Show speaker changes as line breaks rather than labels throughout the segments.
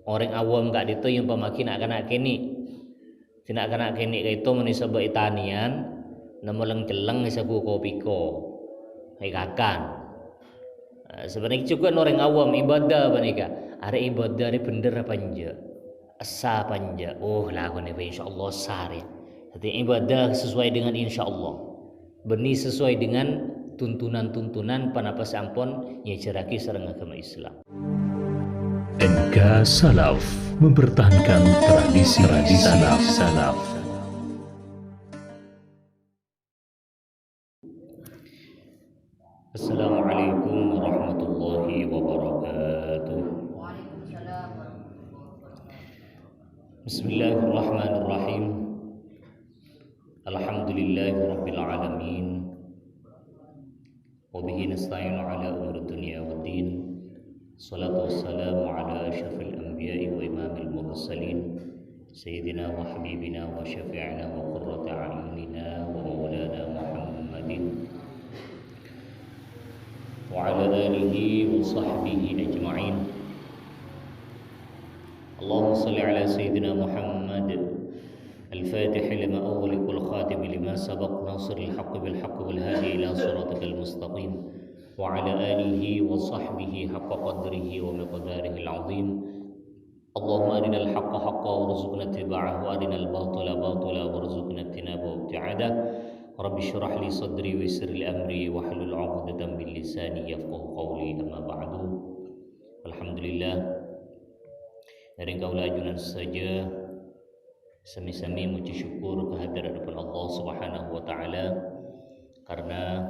Orang awam gak itu yang pemakin akan kini. Tidak akan kini itu menisabah itanian, namulang celeng isaku kopiko, hikakan. Sebenarnya juga orang awam ibadah banika. Ada ibadah ini bener apa enggak? Asa apa enggak? Oh lagu ni insyaallah sar ya. Jadi ibadah sesuai dengan insyaallah. Benih sesuai dengan tuntunan-tuntunan panapa sampun nyeceraki sareng agama Islam.
NK Salaf mempertahankan tradisi salaf.
Assalamualaikum warahmatullahi wabarakatuh. Bismillahirrahmanirrahim. Alhamdulillahi rabbil alamin. Wa bihi nasta'inu ala umuri dunya waddin. Salatu wassalamu ala asyrafil anbiya'i wa imamil mursalin sayyidina wa habibina wa syafi'ina wa qurrata a'yunina wa maulana Muhammadin wa ala alihi wa sahbihi ajma'in. Allahumma salli ala sayyidina Muhammad al-fatih lima ughliq wal khatim lima sabaq nasiril haqqi bil haqqi wal hadi ila siratikal mustaqim wa ala alihi wa sahbihi haqqa qadrihi wa miqdarihi al-azim. Allahumma arinal haqqa haqqan warzuqna ittiba'ahu wa arinal batila batila warzuqna ijtinaba wa ibti'adah. Rabbi syrah li sadri wa yassir li amri wa hlul 'uqdatam min lisani yafqahu qawli. Amma ba'du. Alhamdulillah, dari kaula ajunan saja sami-sami muji syukur kehadiran Allah Subhanahu wa taala karena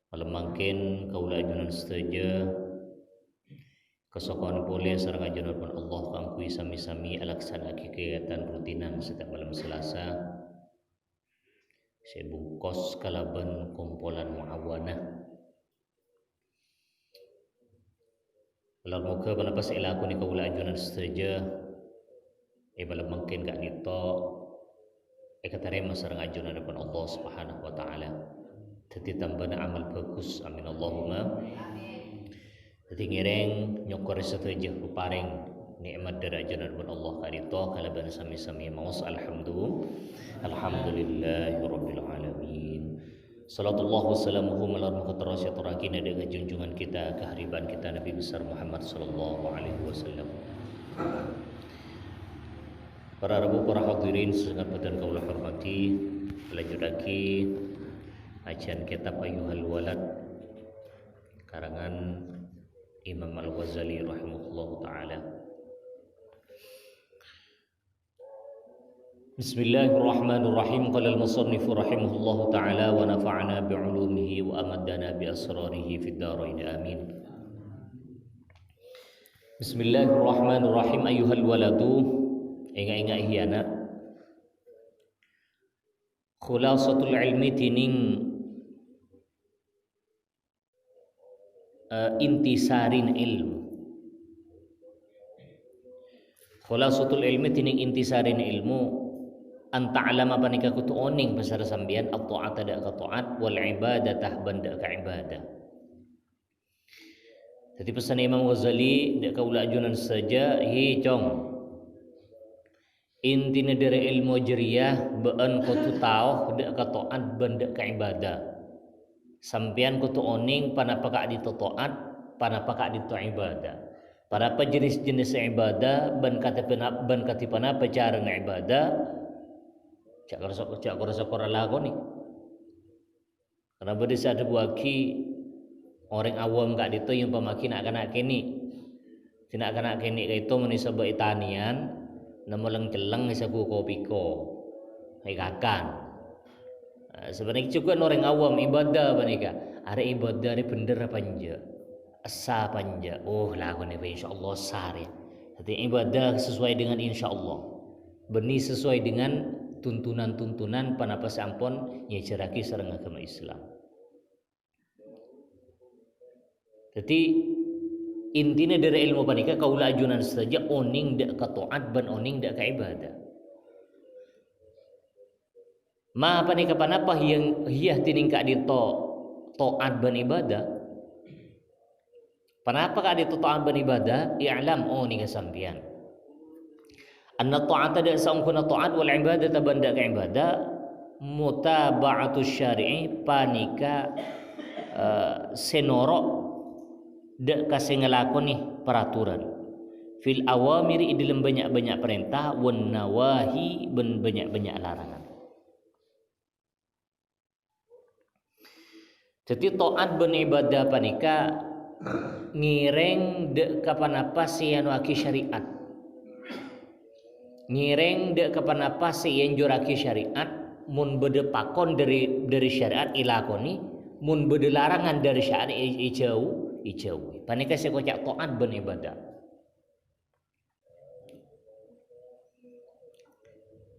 malam mangkin kaula ajunan saja kesokongan boleh sareng ajunan Allah kangkui sami-sami alaksana kegiatan rutinan setiap malam Selasa. Saya bungkos kalaban kumpulan muawanah. Kalau muka panapas ilaku ni kaula ajunan saja malam mungkin gak nito katarema sareng ajunan depan Allah Subhanahu wa taala. Dadi tambana amal bagus, amin Allahumma. Dadi ngereng nyokor sateja paring nikmat dari ajunan depan Allah ka nito kalaban sami-sami maos alhamdulillahi rabbil alamin. Salatullah wassalamuhu ala mukhtarasya turakina dengan junjungan kita kehariban kita Nabi besar Muhammad sallallahu alaihi wasallam. Para rabu para hadirin sangat badan kaulah hormati, lanjutake ajian kitab Ayyuhal Walad karangan Imam Al-Ghazali rahimahullahu taala. Bismillahirrahmanirrahim. Qala al-musannifu rahimahullahu ta'ala wa nafa'ana bi'ulumihi wa amaddana bi asrarihi fid dharain amin. Bismillahirrahmanirrahim. Ayyuhal waladu, inga-inga ihiyana khulasatul ilmi tining intisarin ilmu. Khulasatul ilmi tining intisarin ilmu anta alama panika kutu oning pasar sambian at-ta'ata da ka ta'at wal ibadatah banda ka ibadah. Jadi pesan Imam Ghazali da kaula ajunan saja hi cong intina dari ilmu jeriyah beun kutu tauh da ka ta'at banda ka ibadah. Sampian kutu oning panapa ka di ta'at panapa ka di ibadah. Para jenis-jenis ibadah ban katipana apa cara ibadah. Cak rasa kora lagu ni. Karena beri ada buaki orang awam gak itu yang pemakin akan kini. Tidak akan kini itu menisabah itanian, namulang celeng isaku kopiko, hikakan. Sebenarnya juga orang awam ibadah banika. Ada ibadah ni bener apa enggak? Asa apa enggak? Oh lagu ni insyaallah sar ya. Jadi ibadah sesuai dengan insyaallah. Benih sesuai dengan tuntunan-tuntunan panapa sampun nyeceraki sareng agama Islam. Jadi intinya dari ilmu panika kaula ajunan saja oning dak ka taat ban oning dak ka ibadah. Ma panika panapa yang hiyah tining ka di taat ban ibadah. Kenapa kak di totoan beribadah? I'lam ni kesampian. Anna ta'ata da sa'ungkuna ta'at wal ibadah tabanda ka ibadah mutaba'atu syari'i panika senorok da kasi ngelakoni peraturan fil awamiri dalam banyak-banyak perintah wan nawahi ben banyak-banyak larangan. Jadi taat beribadah panika ngireng de kapan apa sian waki syariat. Ngireng de kapan apa sian joraki syariat mun bede pakon dari syariat ilakoni mun bede larangan dari syariat ijau. Panika sekocak taat beribadah.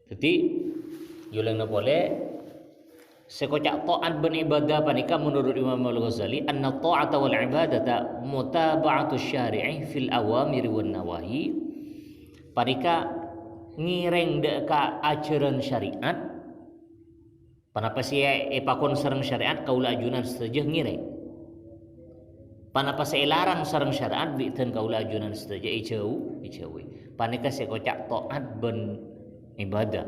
Jadi yulang na boleh sekocak taat beribadah panika menurut Imam Al-Ghazali anna ta'ata wal ibadata mutaba'atu syari'i fil awamir wan nawahi panika ngireng de ka ajaran syariat panapa sia pakon sareng syariat kaula ajunan saja ngireng panapa sia larang sareng syariat bi'ten kaula ajunan saja ijau panika sekocak taat ben ibadah.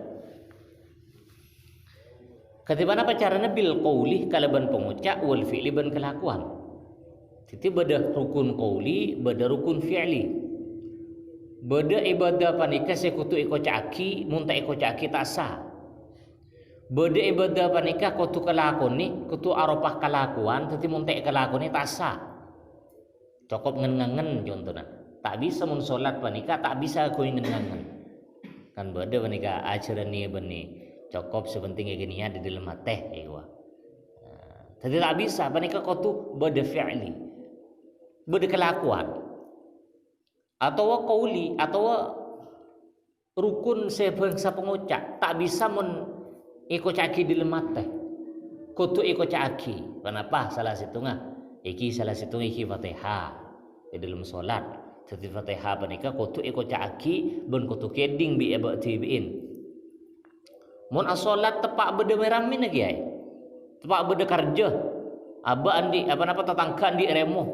Katiban apa caranya bil qauli kalaban pengucap wal fi'li ban kelakuan. Jadi beda rukun qauli, beda rukun fi'li. Beda ibadah panika sekutu iko caki, munta iko caki tak sah. Beda ibadah panika kutu kelakon ni, kutu aropah kelakuan, tetapi munta kelakon ni tak sah. Cukup ngengen contohnya. Tak bisa mun solat panika tak bisa kau ngengen. Kan beda panika ajaran ni beni. Cukup sepentingnya gini ya di dalam teh ewa. Tapi tak bisa panika kau tu beda fi'li. Beda kelakuan. Atau qauli atau rukun sebangsa pengucap tak bisa mun iko caki di dalam teh. Kau tu iko caki. Kenapa? Salah situngah. Iki salah situng iki Fatihah di dalam solat. Jadi Fatihah panika kau tu iko caki ben kau tu keding bi eba tibiin. Mun asolat tepak bede meramin lagi ay. Tepak bede kerja. Aba andi apa tatangka andi remo.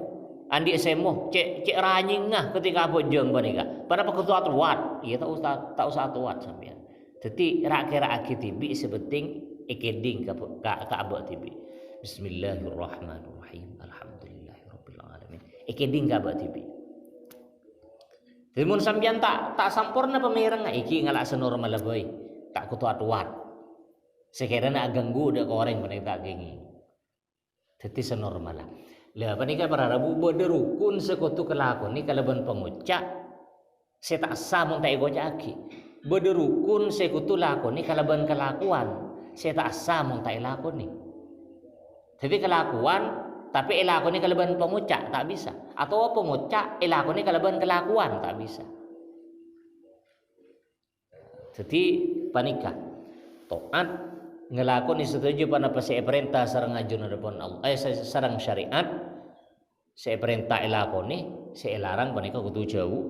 Andi semo cek ranyingah ketika apa jeung panika. Panapa ketua tuat. Iya tak usah tuat sampean. Dadi rak-kira akitibi sebenting ekeding ka aba tibi. Bismillahirrahmanirrahim. Alhamdulillahirabbil alamin. Ekeding ka aba tibi. Jadi mun sampean tak sampurna pemireng iki ngalak senormal bae. Tak kutuat-tuat. Sekiranya ganggu dah ke orang yang tak gengi. Jadi senormal lah. Lah panika para rabu bade rukun sekutu kelakon ni kalaban pengucap saya tak sah mun tak ego caki. Bade rukun sekutu lakon ni kalaban kelakuan saya tak sah mun tak lakon ni. Jadi kelakuan tapi elakon ni kalaban pengucap tak bisa. Atau pengucap elakon ni kalaban kelakuan tak bisa. Jadi panika taat ngelakoni setuju panapa saya perintah sareng ngajun depan Allah sareng syariat saya perintah elakoni saya larang panika kudu jauh.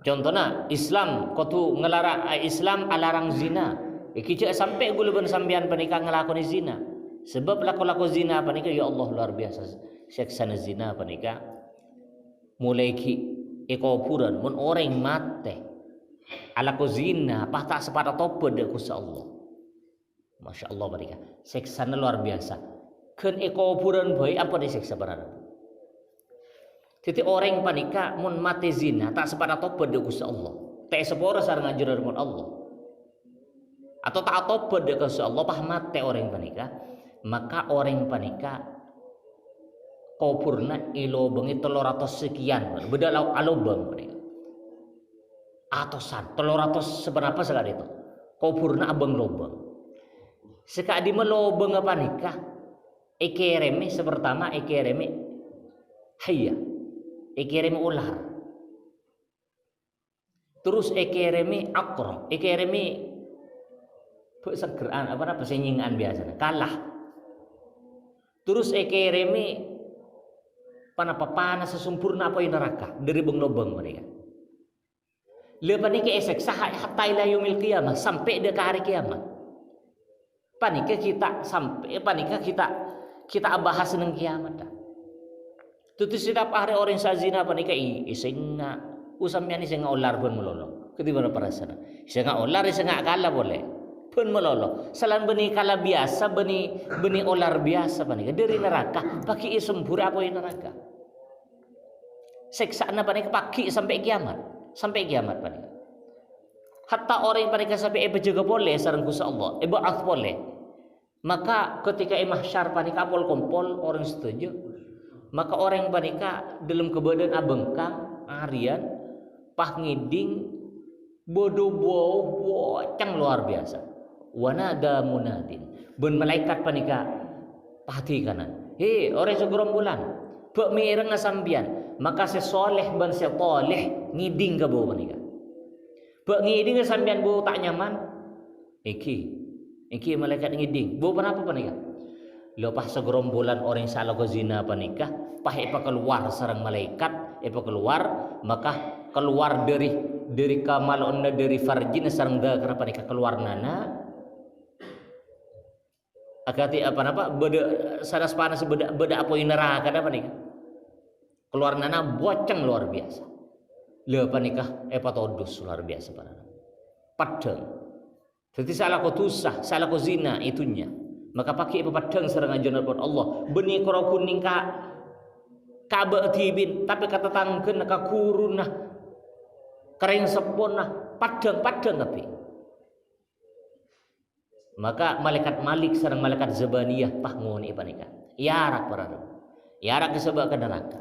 Contohnya Islam kudu ngelarang Islam alarang zina. Iki cek sampai guluban sampean panika ngelakoni zina. Sebab laku zina panika ya Allah luar biasa seksana zina panika mulai ki ekopuran mun orang mate ala ko zina pah tak sepada tope de kusa Allah. Masya Allah mereka seksana luar biasa. Ken ekopuran baik apa diseksa berada. Jadi orang panika mun mati zina tak sepada tope de kusa Allah. Tak sepora sareng ajaran mun Allah. Atau tak tope de kusa Allah pah mate orang panika. Maka orang panika kopurna ilo bengi 300 sekian. Beda alobang mereka. Atosan 300 seberapa sekali itu kuburna abang lobang sekali melobang apa nikah ekereme sepertama ekereme hayya ekereme ular terus ekereme akro ekereme segeraan apa pesenyingan biasanya kalah terus ekereme panapa panas sesempurna apa neraka dari bang lobang mereka. Lepas ni esek sahai hatta ila yaumil qiyamah sampai ke hari kiamat. Panika kita sampai panika kita bahas nang kiamat dah. Tutu setiap hari orang sazina panika isenga usamnya ni senga olar pun melolo. Ketiba perasaan. Senga olar senga kala boleh. Pun melolo. Salan beni kala biasa beni olar biasa panika dari neraka pakai sempura apa neraka. Seksana panika pakai sampai kiamat. Sampai kiamat panika. Hatta orang yang panika sampai juga boleh sareng Gusti Allah. Ba'ats boleh. Maka ketika mahsyar panika apol kompol orang setuju. Maka orang yang panika dalam kebadan abengkang harian pah ngiding bodoh bocang luar biasa. Wanada munadin. Ben malaikat panika pahti kanan. Hei orang segerombolan. Bek mireng sambian. Maka sesoleh ban setoleh ngiding ke bawah panika. Bek ngiding sambian bau tak nyaman. Iki malaikat ngiding. Bau kenapa panika? Lepas segerombolan orang yang salah ke zina panika, pakai keluar sarang malaikat, keluar, maka keluar dari kamalon dari farjin sarang dakar panika keluar nana. Akati apa beda saras panas beda apa neraka ada panika. Keluar nana boceng luar biasa. Le panika epatodus luar biasa panana. Padang. Jadi salah ko tusah, salah ko zina itunya. Maka pakai pepadang serang ajaran Allah benih koro kuning ka tibin tapi kata tangken ka kurunah kering sepona padang tapi maka malaikat Malik serang malaikat Zabaniyah pahmun ipanika yarak parana yarak kesebab ke neraka.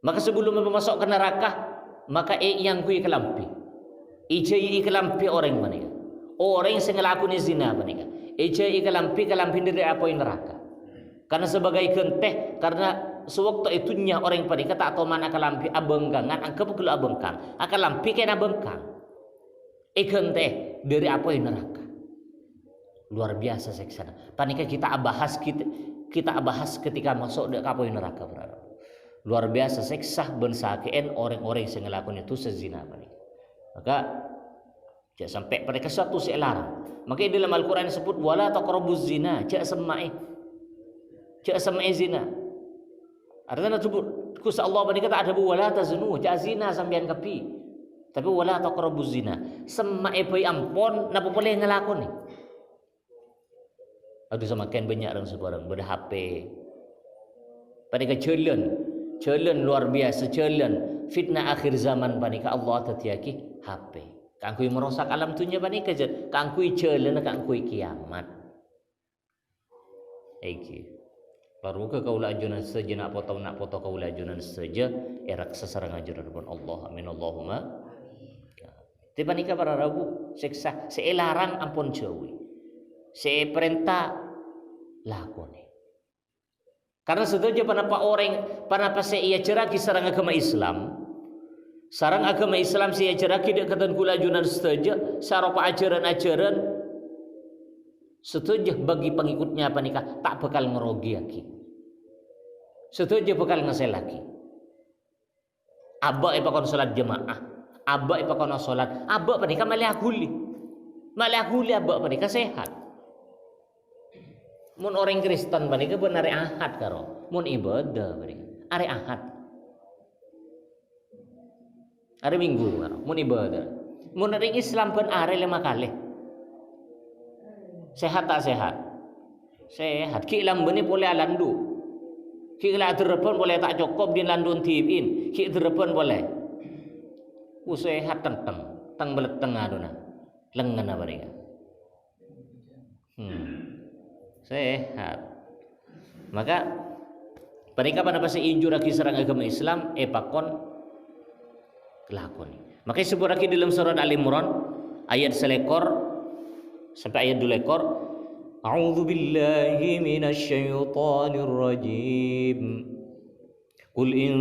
Maka sebelum masuk ke neraka maka yang kui kelampi ijai kelampi orang mana orang yang ngelakoni zina panika. Ijai kelampi dari apa yang neraka. Karena sebagai genteh karena sewaktu itunya orang panika tak tahu mana kelampi abengkangan angkep kelu abengkang. Kelampi kena abengkang. Genteh dari apa yang neraka. Luar biasa seksana. Panika kita bahas ketika masuk ke apa yang neraka berada. Luar biasa seksa bensakeen orang-orang yang ngelakoni itu sezina panika. Maka jangan sampai mereka suatu selarang. Makanya dalam Al-Quran disebut wala taqrabuz zina, jangan semai zina. Artinya sebut Gusti Allah panika tak ada wala tazunu, jangan zina sampean kapi. Tapi wala taqrabuz zina. Semai bae ampun napa boleh ngelakoni. Aduh semakin banyak orang sekarang ber HP. Panika jalan luar biasa jalan fitnah akhir zaman panika Allah tatiaki HP. Kangkui merosak alam dunia panika jet, kangkui jalan kangkui kiamat. Iki. Baru ke kaula ajunan saja nak foto kaula ajunan saja erak sesarang ajunan pun Allah amin Allahumma. Tiba nikah para ragu seksa selarang ampun jauhi. Se perintah lakoni. Karena setuju panapa se ia ceraki sarang agama Islam. Sarang agama Islam si ajaraki dek katan kula ajunan setuju saropa ajaran-ajaran setuju bagi pengikutnya apa nikah tak bakal ngerogi lagi. Setuju bakal ngesel lagi. Abak ipakon salat jemaah, abak ipakon salat, abak panika malih aguli abak panika sehat. Mun orang Kristen panika benar ahad karo, mun ibadah panika are ahad. Hari Minggu mun ibadah. Mun ring Islam pun are 5 kali. Sehat tak sehat? Sehat. Ki ilang beni boleh alandu. Ki ila derepon boleh tak cukup din landun tibin. Ki derepon boleh. Sehat teng beleteng aduna. Lengan apa ring. Sehat. Maka mereka pada pasal injur lagi serang agama Islam pakon kelakoni. Makanya sebut lagi dalam surat Al-Imran ayat selekor sampai ayat 2 ekor. A'udzu billahi minasyaitonir rajim. Qul in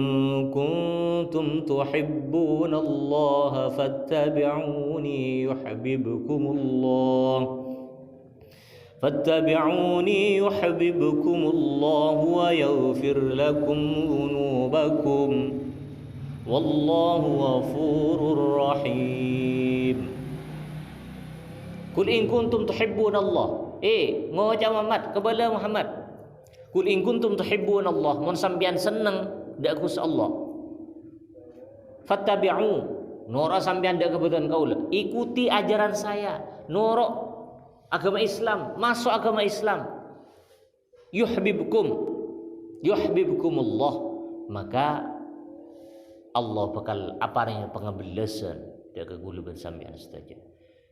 kuntum tuhibbunallaha fattabi'uni yuhibbukumullah. Fattabi'uni yuhibbukumullah wa yaghfir lakum dhunubakum. Wallahu ghafurur rahim. Qul in kuntum tuhibbunallah. Ngajak Muhammad kepada Muhammad. Kul in kuntum tuhibbunallah, mun sampeyan seneng dak Gusti Allah. Fattabi'u, nora sampeyan dak kebutuhan kaula, ikuti ajaran saya, nora agama Islam, masuk agama Islam. Yuhibbukumullah, maka Allah bakal apareng pengabelasan dak keguluban sampeyan saja.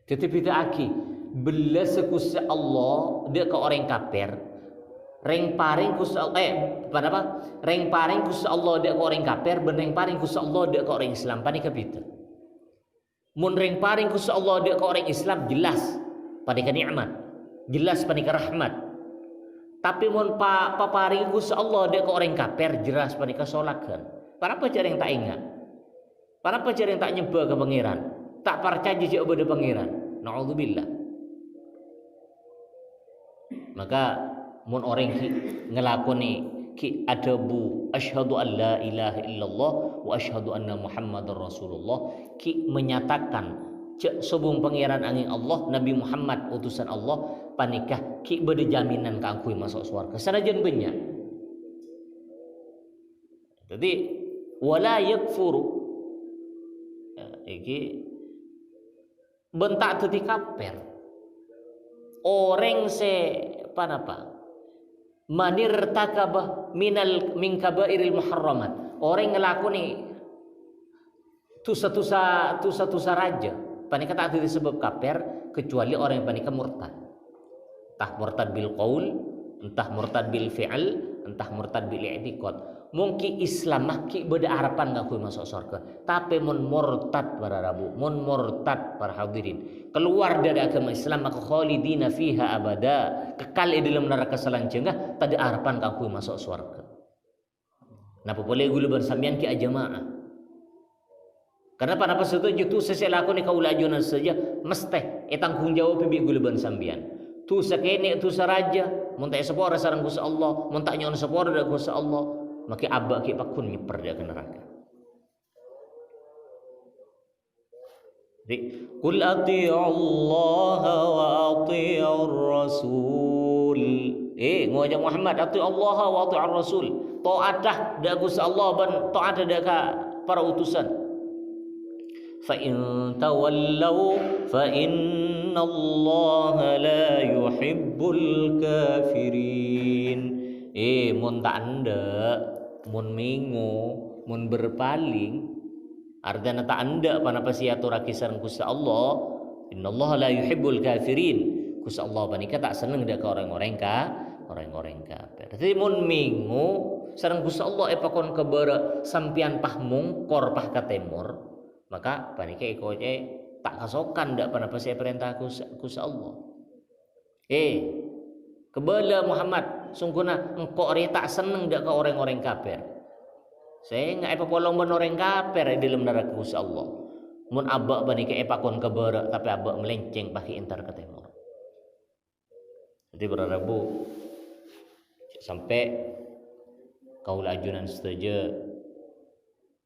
Tetapi tak aki belas Gusti Allah dak ke orang kafir. Reng paring Gusti Allah pada apa? Reng paring Gusti Allah dak ke orang kafir, ben reng paring Gusti Allah dak ke orang Islam panika pita. Mun reng paring Gusti Allah dak ke orang Islam jelas panika nikmat, jelas panika rahmat. Tapi mun paparing Gusti Allah dak ke orang kafir jelas panika solakan. Para pacar yang tak ingat, para pacar yang tak nyembah ke pangeran, tak percaya jejak kepada pangeran. Na'udzubillah. Maka mun orang ki ngelakoni ki adabu asyhadu an la ilaha illallah wa asyhadu anna muhammadar rasulullah, ki menyatakan cek sebung pangeran angin Allah, Nabi Muhammad utusan Allah, panikah ki bade jaminan kangkui masuk surga sanajan banyak. Jadi wala yakfuru iki bentak tadi kafir orang se panapa manir takabah min kabairil muharramat, orang ngelakoni tusa raja panika tak disebab kafir kecuali orang yang panika murtad, entah murtad bil qaul, entah murtad bil fi'al, entah murtad bil i'tiqad. Mungkin Islam maki beda harapan ngaku masuk surga, tapi mun murtad para rabu, mun murtad para hadirin keluar dari agama Islam maka khalidina fiha abada, kekal di dalam neraka selanjutnya, tak ada harapan ngaku masuk surga. Napa boleh gulu bersambian ki ajamaah? Kenapa napa setuju tu sesuai lakoni kaula ajunan saja mesti tanggung jawab bi gulu bersambian. Tu sakene tu saraja, mun tak sepora sareng Gusti Allah, mun tak nyon sepora dari Gusti Allah. Maka abak ki pakun nyeper dia ke neraka. Jadi qul ati'u Allah wa ati'ur rasul. Ngajak Muhammad ati'u Allah wa ati'ur rasul. Taatah dak Gusti Allah ban taat dak para utusan. Fa in tawallau fa innallaha la yuhibbul kafirin. Mun tak anda, mun minggu, mun berpaling, artinya tak anda panapa siatura kisah Gusti Allah. Innallaha la yuhibbul kafirin. Gusti Allah panika tak seneng dak ke orang-orang kafir. Jadi mun minggu sareng Gusti Allah pakon kebara sampian pah mungkor pah ka timur, maka panika ikoce tak kasokan dak panapa sia perintah Gusti Allah. Kebala Muhammad, sungguhnya engkau orang tak seneng dak ke orang-orang kafir. Saya enggak polong ben orang kafir di dalam neraka Gusti Allah. Mun abak bani ke epakon ke barat tapi abak melenceng pakai entar ke timur. Jadi berarabu sampai kaula ajunan setuju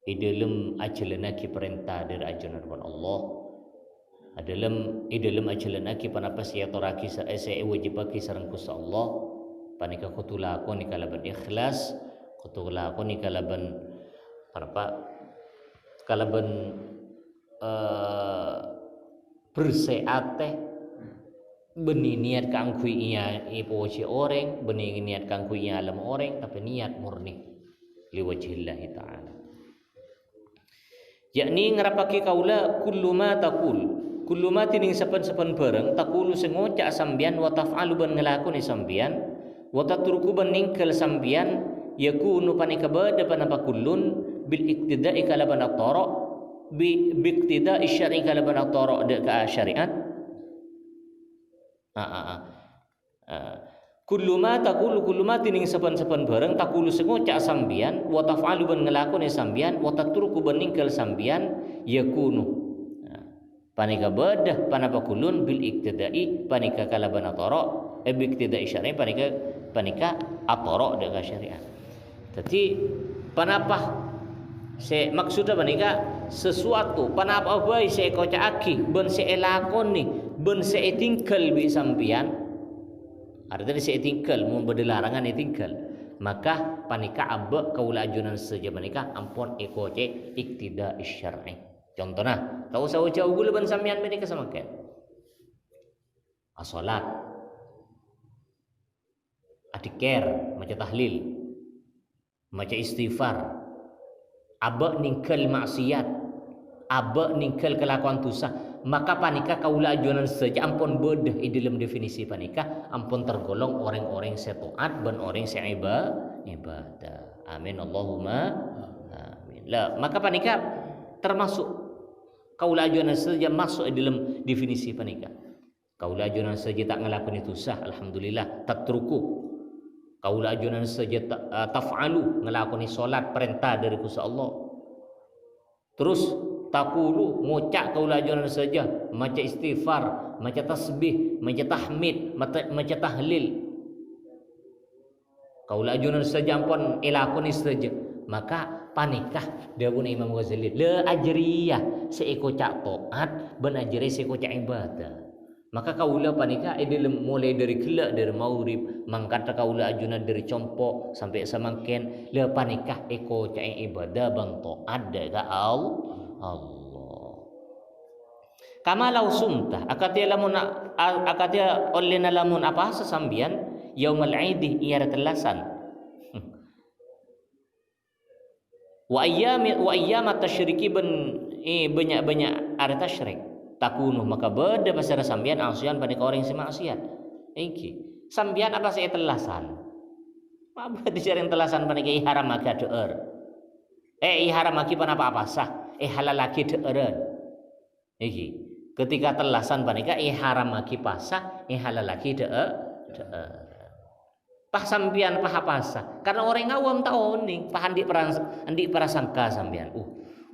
di dalam ajalan ki perintah dari ajunan Allah. Dalam ajalan aki panapa siya toraki sa wajib aki sareng Gusti Allah panika kutula ko ni kalaban ikhlas, kutula ko ni kalaban berseate beni niat kangkui iya ipoci orang, beni niat kangkui iya alam orang, tapi niat murni liwajhillahi ta'ala. Yakni ngerapaki kaula kullu ma taqul, kullu ma tining sapan-sapan bareng takulu sengocak sambian wa taf'alu ban ngelakoni sambian wa tatruku ban ningkel sambian yakunu panika bada panapa kullun bil iktida'i kalaban at-tara bi iktida'i syar'i kalaban at-tara de ka syariat. Kullu ma taqulu kullu ma tining sapan-sapan bareng takulu sengocak sambian wa taf'alu ban ngelakoni sambian wa tatruku ban ningkel sambian yakunu panika bedah panapa kulun bil iktida'i panika kalaban atara bi iktida'i syar'i panika atara dengan syariat. Jadi panapa maksudnya panika sesuatu panapa bae saya kocak aki ben saya lakoni ben saya tinggal bi sampian Ada dari saya tinggal mau berdilarangan tinggal. Maka panika abba kaula ajunan saja panika ampun ikoce iktida syar'i. Contohnya, tahu saya jauh gula ban sampean menika samakan. Salat. Adikir, maca tahlil, maca istighfar. Abba ningkel maksiat, abba ningkel kelakuan dosa, maka panika kaula ajunan saja ampun bedah di dalam definisi panika ampun tergolong orang-orang setaat dan orang ibadah. Amin Allahumma amin. Lah maka panika termasuk kaula ajunan saja masuk di dalam definisi panika. Kaula ajunan saja tak ngelakuin itu sah, alhamdulillah tatruku. Kaula ajunan saja taf'alu ngelakoni solat perintah dari Gusti Allah. Terus takulu ngucap kaula ajunan saja maca istighfar, maca tasbih, maca tahmid, maca tahlil. Kaula ajunan saja ampun ilakoni saja. Maka panikah dawuh Imam Ghazali la ajriyah seiko cak taat ben ajri seiko cak ibadah. Maka kaula panika mulai dari gelak dari maurib mangkata kaula ajuna dari compok sampai samangken le panikah eko cai ibadah bang taat ka Allah. Kama lau sumta akatia lamun akatia olena lamun apa sesambian yaumul aidi iara telasan. Wa ayyam tasyriki banyak ada tasyrik. Takunuh maka beda pasara sambian asian pada orang yang maksiat. Iki sambian apa saya telasan? Apa dicari telasan pada kai haram maka deur. Haram maki apa apa sah. Halal laki deuran. Iki ketika telasan pada kai haram maki pasah. Halal laki deur. Pah sambian pah apa sah? Karena orang awam tahu nih. Pah andi prasangka sambian.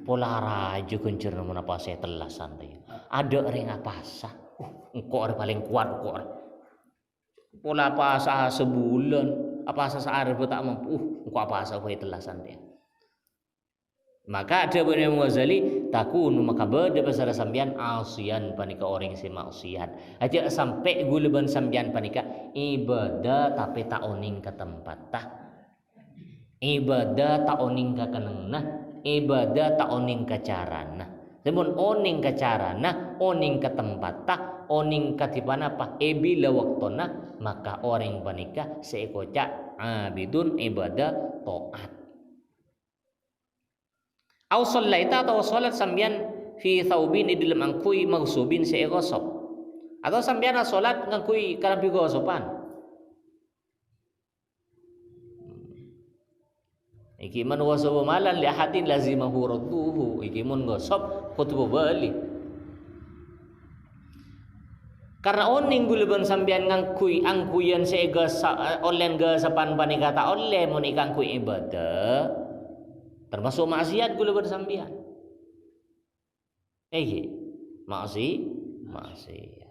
Pola raja kencur namun apa saya telasan tadi. Ada orang apa sah? Engkau orang paling kuat kok. Pola apa sah sebulan, apa sah sehari tak mampu. Engkau apa sah saya telasan dia. Maka ada Imam Ghazali takunu maka beda besar sambian asian panika orang si maksiat. Aja sampai guleban sambian panika ibadah tapi tak oning ke tempat tah. Ibadah tak oning ke kenengna. Ibadah tak oning ke carana. Namun oning ke carana, oning ke tempat tak, oning ke tipana pa bila waktona maka orang panika seikoca abidun ibadah taat. Au sallaita atau salat sambian fi thawbin di dalam angkui maghsubin seigosop. Atau sambian salat ngangkui kalampi gosopan. Iki man wasaba malan li ahadin lazimahu radduhu. Iki mun gosop kutubu balik. Karena oning guleban sambian ngangkui angkuyan seega olen gasapan panikata oleh mun ikangkui ibadah. Termasuk maksiat guleban sambian. Iki maksiat.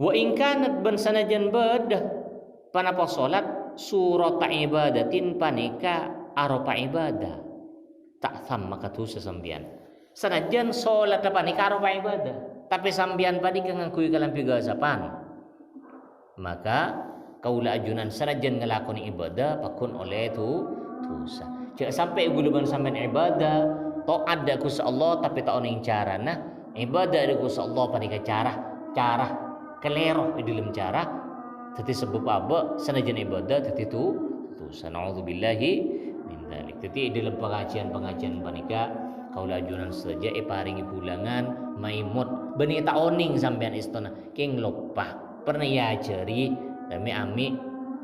Wa in kanat ban sanajan bedah panapa salat surat ibadatin panika arupa ibadah tak tham maka tu sesambian sanajan salat panika arupa ibadah tapi sambian panika ngangkui kalampi gasapan maka kaula ajunan sanajan ngelakoni ibadah pakun oleh tu dosa. Jangan sampai guluban sampean ibadah taat da Gusti Allah tapi tak oning carana ibadah da Gusti Allah panika cara kelero di dalam cara tetapi sebab apa sanajan ibadah tetapi itu sana'udzubillahi min dzalik. Tetapi dalam pengajian panika kaula ajunan saja paringi pulangan maimut beni tak oning sampean istana king lopah pernah ya ajari dami ami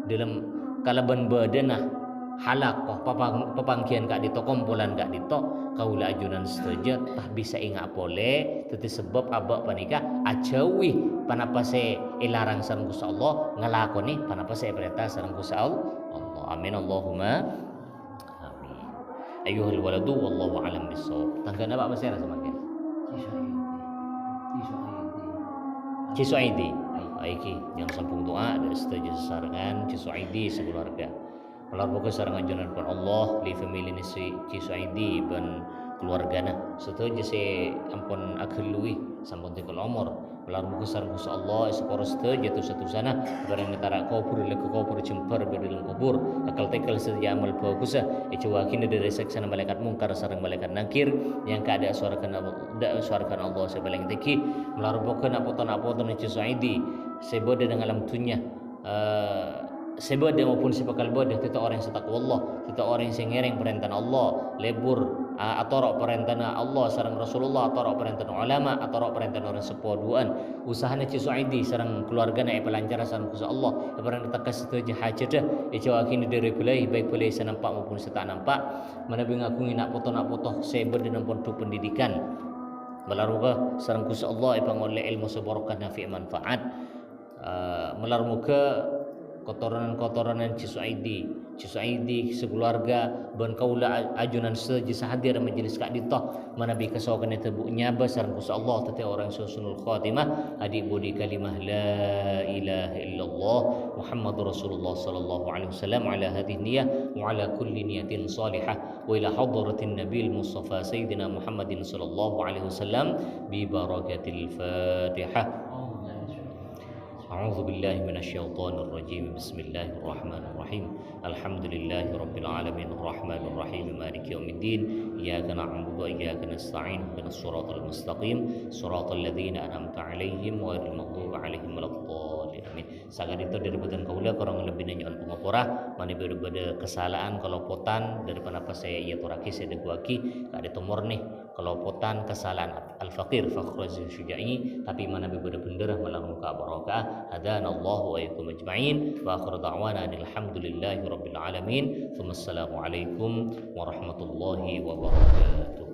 dalam kalaban badanah halakoh papangkian kak dito kompolan kak dito kaula ajunan saja tah bisa ingat boleh tetapi sebab abak panika ajawi panapa se ilarang sareng Gusti Allah ngelakoni panapa se perintah sareng Gusti Allah. Amin Allahumma amin. Ayuhal waladu wallahu alam bisawab. Tanggana Pak Masera semakin. Cisuaidi. Aiki yang sambung doa dari setuju sesarengan Cisuaidi sekeluarga. Kalau bukan sarangan jalan pun Allah li family ni si Cisuaidi ben keluargana setuju se ampun akhului sampun tikul umur melarung besar Gusti Allah seporo setuju tu satu sana barang netara kubur le kubur jempar dalam kubur akal tekel sedia amal bagus coba kini dari seksana malaikat mungkar sareng malaikat nakir yang kada suarakan Allah sebalang teki melarung kena poton ci suaidi sebode dengan alam dunia sebode maupun sebakal bode kita orang yang setakwa Allah kita orang yang ngereng perintah Allah lebur atau perintah Allah sareng Rasulullah atau perintah ulama atau perintah orang sepoduan usahanya ci suaidi sareng keluargana pelancar sareng Gusti Allah barang ditekas setuju hajat coba kini dari baik boleh senampak maupun setak nampak mana bingaku nak foto sebode dan pondok pendidikan melaruga sareng Gusti Allah oleh ilmu sebarokah nafi manfaat melarmuka kotoran-kotoranan Cisuaidi sekeluarga ban kaula ajunan sejenis hadir majelis kak ditoh manabi kasawakan tebu nyaba sareng Gusti Allah tete orang susunul khatimah adik budi kalimah la ilaha illallah Muhammadur Rasulullah sallallahu alaihi wasallam ala hadhihi niyyah wa ala kulli niyatin salihah wa ila hadratin nabil mustafa sayyidina Muhammadin sallallahu alaihi wasallam bi barakatil Fatihah. أعوذ بالله من الشيطان الرجيم بسم الله الرحمن الرحيم الحمد لله رب العالمين الرحمن الرحيم مالك يوم الدين إياك نعبد وإياك نستعين اهدنا الصراط المستقيم صراط الذين أنعمت عليهم غير المغضوب عليهم ولا الضالين آمين. Sangat itu daripada kaula kurang lebih nanya pengapura mana berbeda kesalahan kalau potan daripada apa saya ia turaki saya deguaki ada tumor nih kalau potan kesalahan al-faqir fakhruz syuja'i tapi mana berbeda bendera malang muka barokah hadana Allah wa iyyakum ajma'in wa akhir da'wana alhamdulillahi rabbil alamin thumma assalamu alaikum warahmatullahi wabarakatuh.